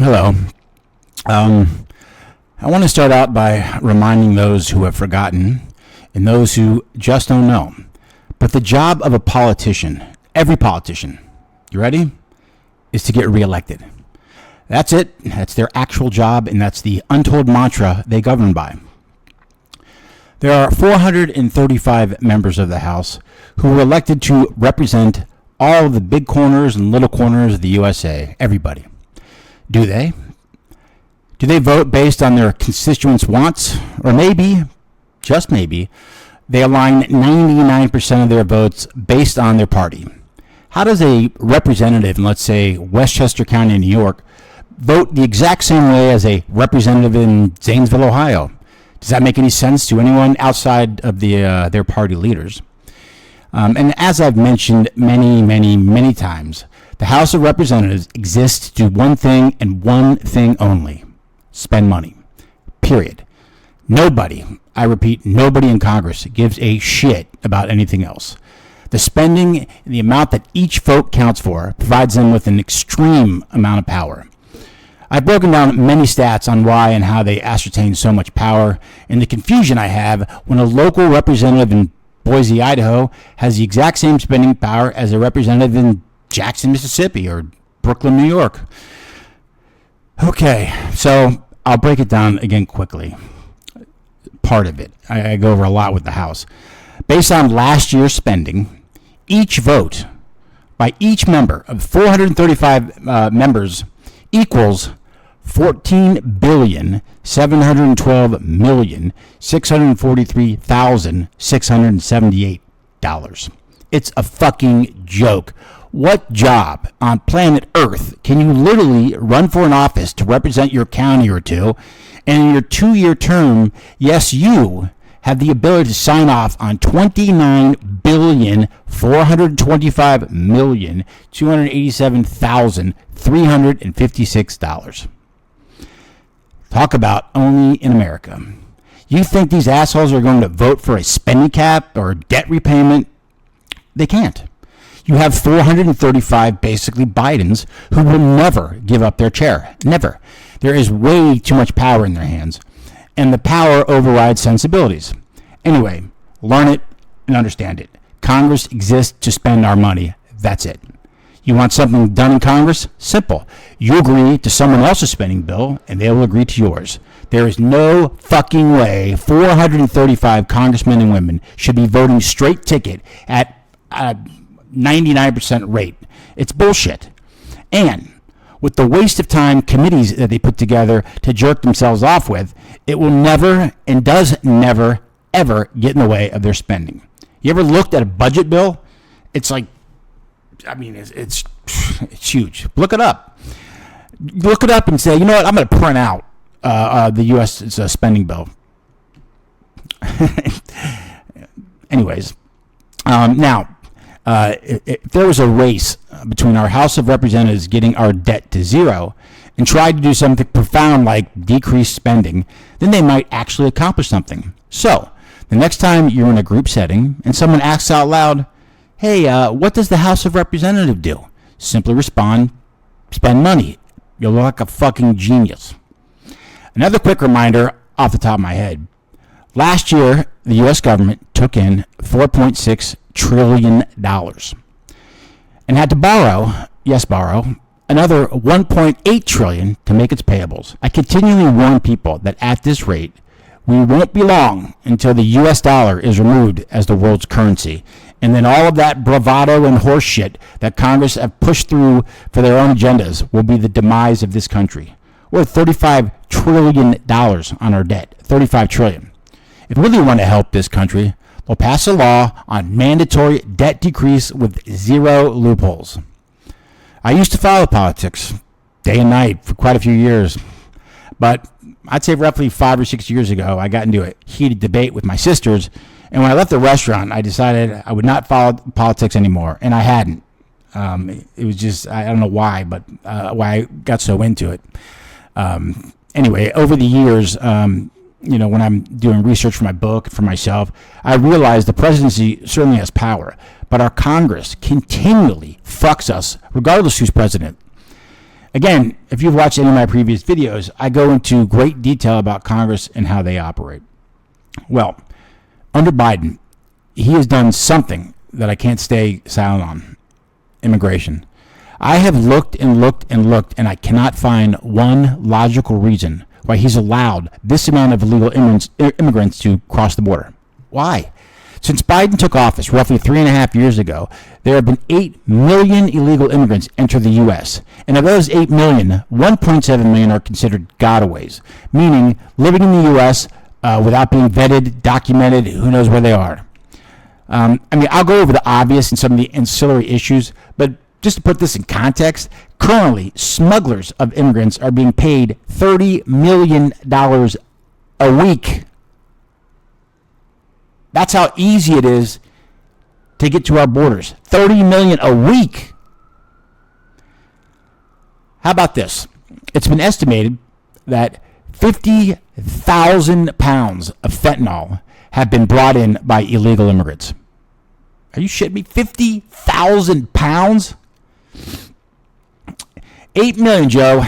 Hello. I want to start out by reminding those who have forgotten and those who just don't know. But the job of a politician, every politician, you ready, is to get reelected. That's it. That's their actual job, and that's the untold mantra they govern by. There are 435 members of the House who were elected to represent all of the big corners and little corners of the USA, everybody. Do they? Do they vote based on their constituents' wants? Or maybe, just maybe, they align 99% of their votes based on their party? How does a representative in, let's say, Westchester County, New York, vote the exact same way as a representative in Zanesville, Ohio? Does that make any sense to anyone outside of their party leaders? And as I've mentioned many times, the House of Representatives exists to do one thing and one thing only: spend money. Period. Nobody, I repeat, nobody in Congress gives a shit about anything else. The spending, the amount that each vote counts for, provides them with an extreme amount of power. I've broken down many stats on why and how they ascertain so much power, and the confusion I have when a local representative in Boise, Idaho, has the exact same spending power as a representative in Jackson, Mississippi, or Brooklyn, New York. Okay, so I'll break it down again quickly. Part of it. I go over a lot with the House. Based on last year's spending, each vote by each member of 435 members equals $14,712,643,678. It's a fucking joke. What job on planet Earth can you literally run for an office to represent your county or two, and in your 2-year term, yes, you have the ability to sign off on $29,425,287,356? Talk about only in America. You think these assholes are going to vote for a spending cap or debt repayment? They can't. You have 435 basically Bidens who will never give up their chair. Never. There is way too much power in their hands, and the power overrides sensibilities. Anyway, learn it and understand it. Congress exists to spend our money. That's it. You want something done in Congress? Simple. You agree to someone else's spending bill, and they will agree to yours. There is no fucking way 435 congressmen and women should be voting straight ticket at 99% rate. It's bullshit. And with the waste of time committees that they put together to jerk themselves off with, it will never and does never, ever get in the way of their spending. You ever looked at a budget bill? It's like, I mean, it's huge. Look it up. Look it up and say, you know what, I'm going to print out the U.S. Spending bill. Anyways, now, if there was a race between our House of Representatives getting our debt to zero and tried to do something profound like decrease spending, then they might actually accomplish something. So, the next time you're in a group setting and someone asks out loud, hey, what does the House of Representatives do? Simply respond, spend money. You'll look like a fucking genius. Another quick reminder off the top of my head. Last year, the U.S. government took in $4.6 trillion and had to borrow, yes, borrow, another $1.8 trillion to make its payables. I continually warn people that at this rate, we won't be long until the U.S. dollar is removed as the world's currency. And then all of that bravado and horse shit that Congress have pushed through for their own agendas will be the demise of this country. We're $35 trillion on our debt. $35 trillion. If we really want to help this country, they'll pass a law on mandatory debt decrease with zero loopholes. I used to follow politics day and night for quite a few years, but I'd say roughly 5 or 6 years ago, I got into a heated debate with my sisters, and when I left the restaurant, I decided I would not follow politics anymore, and I hadn't. It was just, I don't know why, but why I got so into it. Anyway, over the years, when I'm doing research for my book, for myself, I realize the presidency certainly has power, but our Congress continually fucks us, regardless who's president. Again, if you've watched any of my previous videos, I go into great detail about Congress and how they operate. Well, under Biden, he has done something that I can't stay silent on: immigration. I have looked and looked and looked, and I cannot find one logical reason why he's allowed this amount of illegal immigrants to cross the border. Why? Since Biden took office roughly 3.5 years ago, there have been 8 million illegal immigrants enter the U.S. And of those 8 million, 1.7 million are considered gotaways, meaning living in the U.S. Without being vetted, documented, who knows where they are. I'll go over the obvious and some of the ancillary issues, but just to put this in context, currently smugglers of immigrants are being paid $30 million a week. That's how easy it is to get to our borders. $30 million a week. How about this? It's been estimated that 50,000 pounds of fentanyl have been brought in by illegal immigrants. Are you shitting me? 50,000 pounds? 8 million, Joe.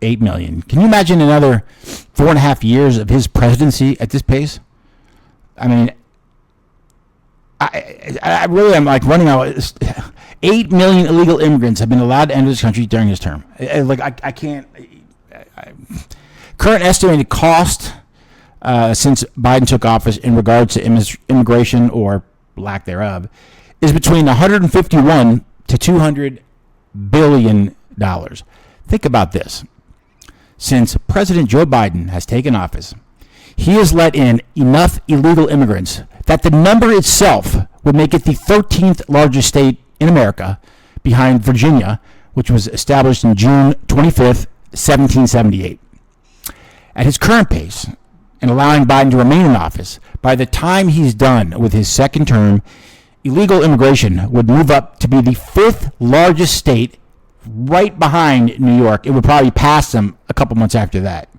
8 million. Can you imagine another 4.5 years of his presidency at this pace? I mean, I really am like running out. 8 million illegal immigrants have been allowed to enter this country during his term. I can't. Current estimated cost since Biden took office in regards to immigration or lack thereof is between 151 to 200 billion dollars. Think about this. Since President Joe Biden has taken office, he has let in enough illegal immigrants that the number itself would make it the 13th largest state in America, behind Virginia, which was established in June 25th, 1778. At his current pace, and allowing Biden to remain in office, by the time he's done with his second term, illegal immigration would move up to be the 5th largest state, right behind New York. It would probably pass them a couple months after that.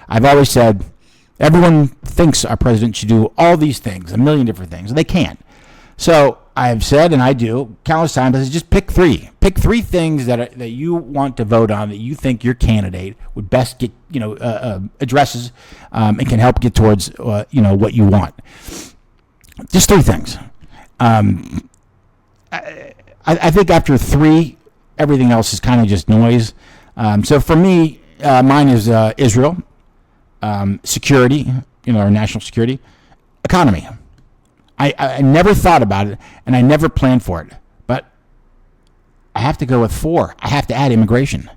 I've always said everyone thinks our president should do all these things, a million different things, and they can't. So I've said, and I do countless times, I say just pick three. Pick three things that you want to vote on, that you think your candidate would best get, addresses and can help get towards, what you want. Just three things. I think after three, everything else is kind of just noise. So for me, mine is Israel, security, our national security, economy. I never thought about it, and I never planned for it. But I have to go with 4. I have to add immigration.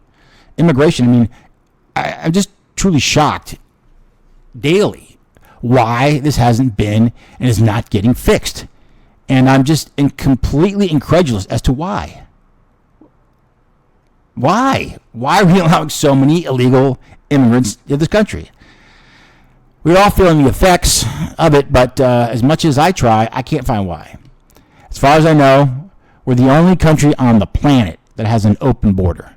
Immigration, I'm just truly shocked daily why this hasn't been and is not getting fixed. And I'm just completely incredulous as to why. Why? Why are we allowing so many illegal immigrants in this country? We're all feeling the effects of it, but as much as I try, I can't find why. As far as I know, we're the only country on the planet that has an open border.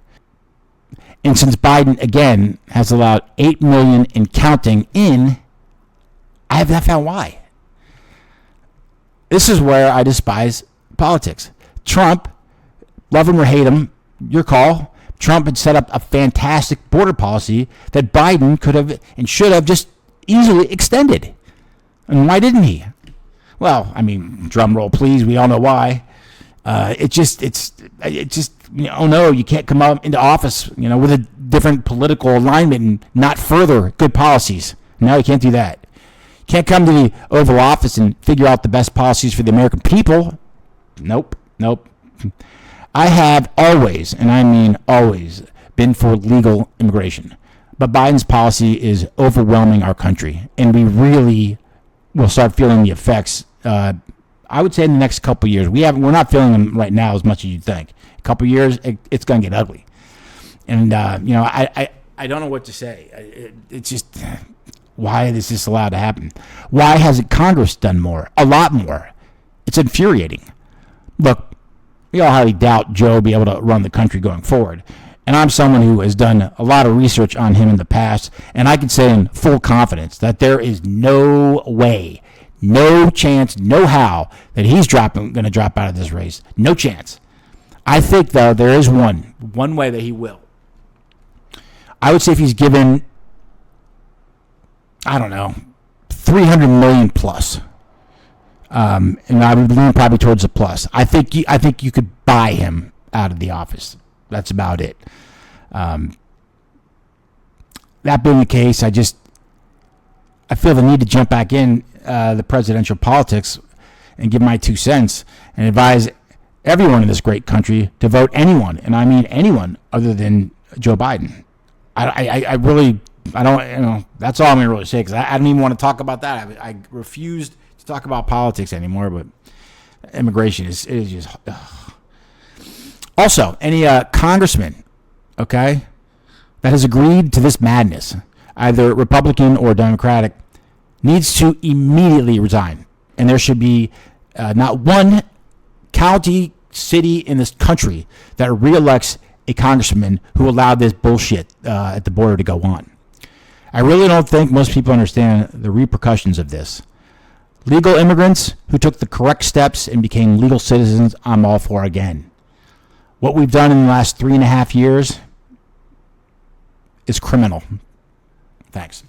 And since Biden, again, has allowed 8 million and counting in, I have not found why. This is where I despise politics. Trump, love him or hate him, your call. Trump had set up a fantastic border policy that Biden could have and should have just easily extended. And why didn't he? Well, drum roll, please. We all know why. Oh no, you can't come up into office, with a different political alignment and not further good policies. No, you can't do that. You can't come to the Oval Office and figure out the best policies for the American people. Nope. I have always, and I mean always, been for legal immigration. But Biden's policy is overwhelming our country, and we really will start feeling the effects. I would say in the next couple of years. We're not feeling them right now as much as you'd think. A couple of years, it's going to get ugly. And I don't know what to say. It's just, why is this allowed to happen? Why hasn't Congress done more? A lot more. It's infuriating. Look, we all highly doubt Joe will be able to run the country going forward. And I'm someone who has done a lot of research on him in the past, and I can say in full confidence that there is no way, no chance, no how that he's going to drop out of this race. No chance. I think, though, there is one way that he will. I would say if he's given, I don't know, 300 million plus, and I would lean probably towards the plus. I think you could buy him out of the office. That's about it. That being the case, I feel the need to jump back in the presidential politics and give my 2 cents and advise everyone in this great country to vote anyone, and I mean anyone other than Joe Biden. I really don't, that's all I'm going to really say, because I don't even want to talk about that. I refused to talk about politics anymore, but immigration is just... Ugh. Also, any congressman, okay, that has agreed to this madness, either Republican or Democratic, needs to immediately resign. And there should be not one county, city in this country that reelects a congressman who allowed this bullshit at the border to go on. I really don't think most people understand the repercussions of this. Legal immigrants who took the correct steps and became legal citizens, I'm all for again. What we've done in the last 3.5 years is criminal. Thanks.